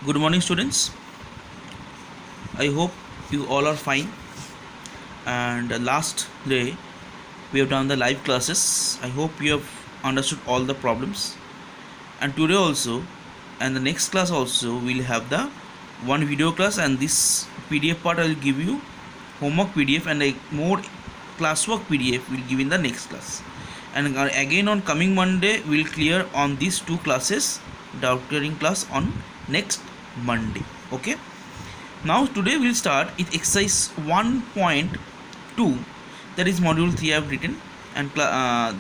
Good morning, students. I hope you all are fine. And last day we have done the live classes. I hope you have understood all the problems. And today also, and the next class also, we'll have the one video class, and this PDF part I will give you homework PDF, and a more classwork PDF will give in the next class. And again on coming Monday we'll clear on these two classes, doubt clearing class on next Monday. Okay, now today we'll start with exercise 1.2, that is module 3 I have written, and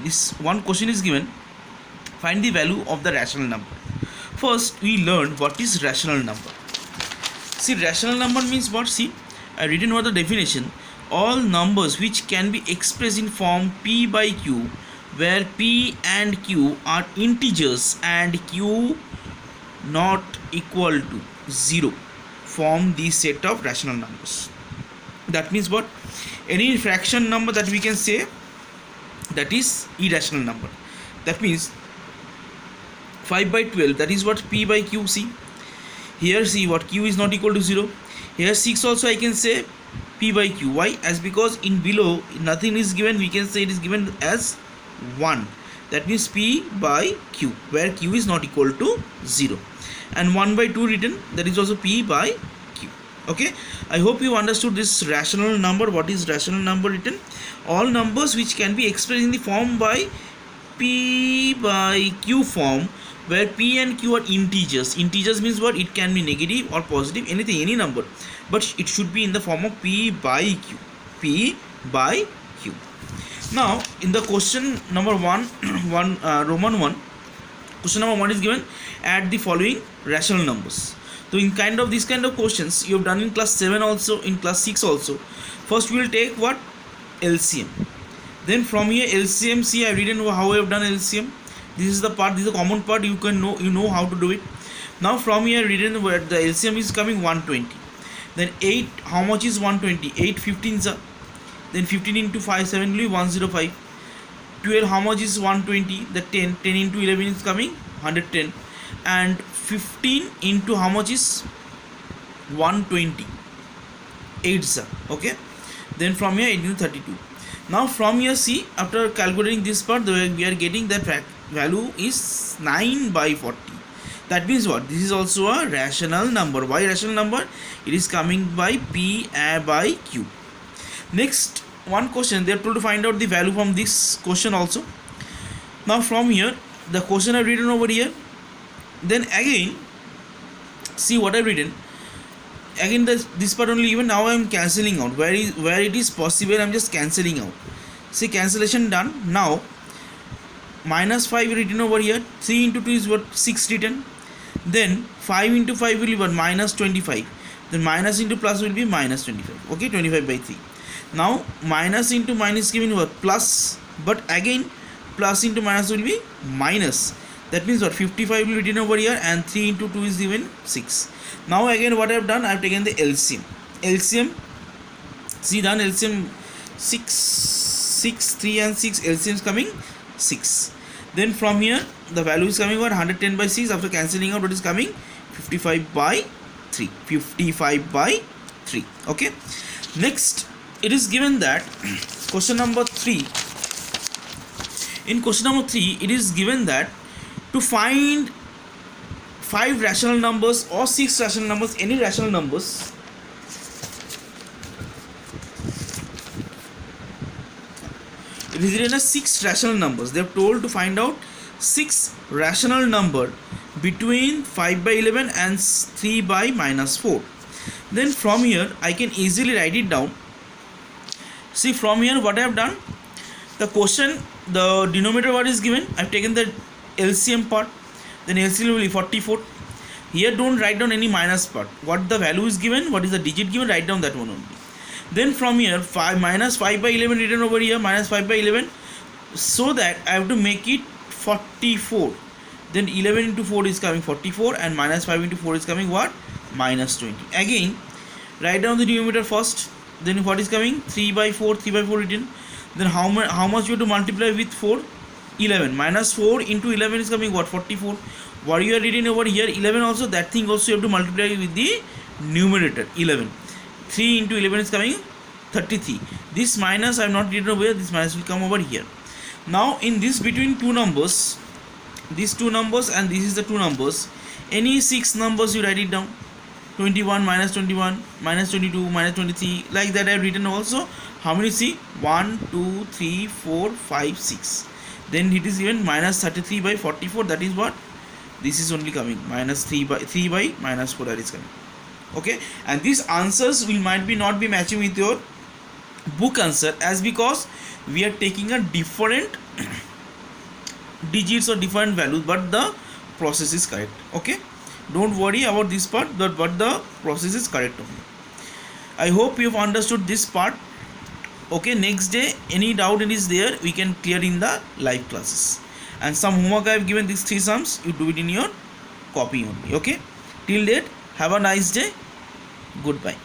this one question is given: find the value of the rational number. First we learn what is rational number. See, rational number means what? See, I written over the definition: all numbers which can be expressed in form p by q, where p and q are integers and q not equal to 0, form the set of rational numbers. That means what? Any fraction number that we can say, that is irrational number. That means 5 by 12, that is what? P by q. See here, see what? Q is not equal to 0. Here 6 also I can say p by q. Why? As because in below nothing is given, we can say it is given as 1. That means p by q, where q is not equal to 0. And 1 by 2 written, that is also p by q. Okay, I hope you understood this rational number. What is rational number written? All numbers which can be expressed in the form by p by q form, where p and q are integers. Integers means what? It can be negative or positive, anything, any number, but it should be in the form of p by q. P by q. Now in the question number 1 Roman 1, question number 1 is given: add the following rational numbers. So in this kind of questions you have done in class 7 also, in class 6 also. First we will take what? LCM. Then from here LCM, see I have written how I have done LCM. This is the part, this is the common part, you know how to do it. Now from here written where the LCM is coming 120. Then 8, how much is 120? 8 15s are. Then 15 into 5, 7 will be 105. 12, how much is 120? The 10 into 11 is coming 110. And 15 into how much is 120? 8s are. Okay, then from here 18 to 32. Now from here, see, after calculating this part, we are getting that value is 9 by 40. That means what? This is also a rational number. Why rational number? It is coming by p by q. Next one question, they are told to find out the value from this question also. Now from here, the question I have written over here. Then again, see what I have written. Again this part only given. Now I am cancelling out. Where it is possible, I am just cancelling out. See, cancellation done. Now minus 5 written over here. 3 into 2 is what? 6 written. Then 5 into 5 will be what? Minus 25. Then minus into plus will be minus 25. Okay, 25 by 3. Now minus into minus given what? Plus. But again plus into minus will be minus. That means what? 55 will be written over here, and 3 into 2 is given 6. Now again what I have done, I have taken the LCM. LCM, see, done LCM 6, 3 and 6, LCM is coming 6. Then from here the value is coming what? 110 by 6. After cancelling out, what is coming? 55 by 3. 55 by 3. Okay, next it is given that question number 3. In question number 3 it is given that to find 5 rational numbers or 6 rational numbers, any rational numbers, it is written as 6 rational numbers. They are told to find out 6 rational number between 5 by 11 and 3 by minus 4. Then from here I can easily write it down. See, from here what I have done, the question, the denominator what is given, I have taken the LCM part. Then LCM will be 44. Here don't write down any minus part. What the value is given, what is the digit given, write down that one only. Then from here 5 minus 5 by 11 written over here, minus 5 by 11, so that I have to make it 44. Then 11 into 4 is coming 44, and minus 5 into 4 is coming what? Minus 20. Again write down the denominator first. Then what is coming? 3 by 4 written. Then how much you have to multiply with 4? 11. Minus 4 into 11 is coming what? 44. what you are reading over here 11 also, that thing also you have to multiply with the numerator 11. 3 into 11 is coming 33. This minus I have not written over here, this minus will come over here. Now in this between two numbers, these two numbers and this is the two numbers, any six numbers you write it down. 21 minus 21 minus 22 minus 23, like that I have written also. How many? See, 1 2 3 4 5 6. Then it is given minus 33 by 44. That is what? This is only coming minus 3 by minus 4, that is coming. Okay, and these answers will might be not be matching with your book answer, as because we are taking a different digits or different values, but the process is correct. Okay, don't worry about this part, but the process is correct only. I hope you have understood this part. Okay, next day any doubt it is there, we can clear in the live classes. And some homework I have given, these three sums, you do it in your copy only. Okay, till date, have a nice day. Goodbye.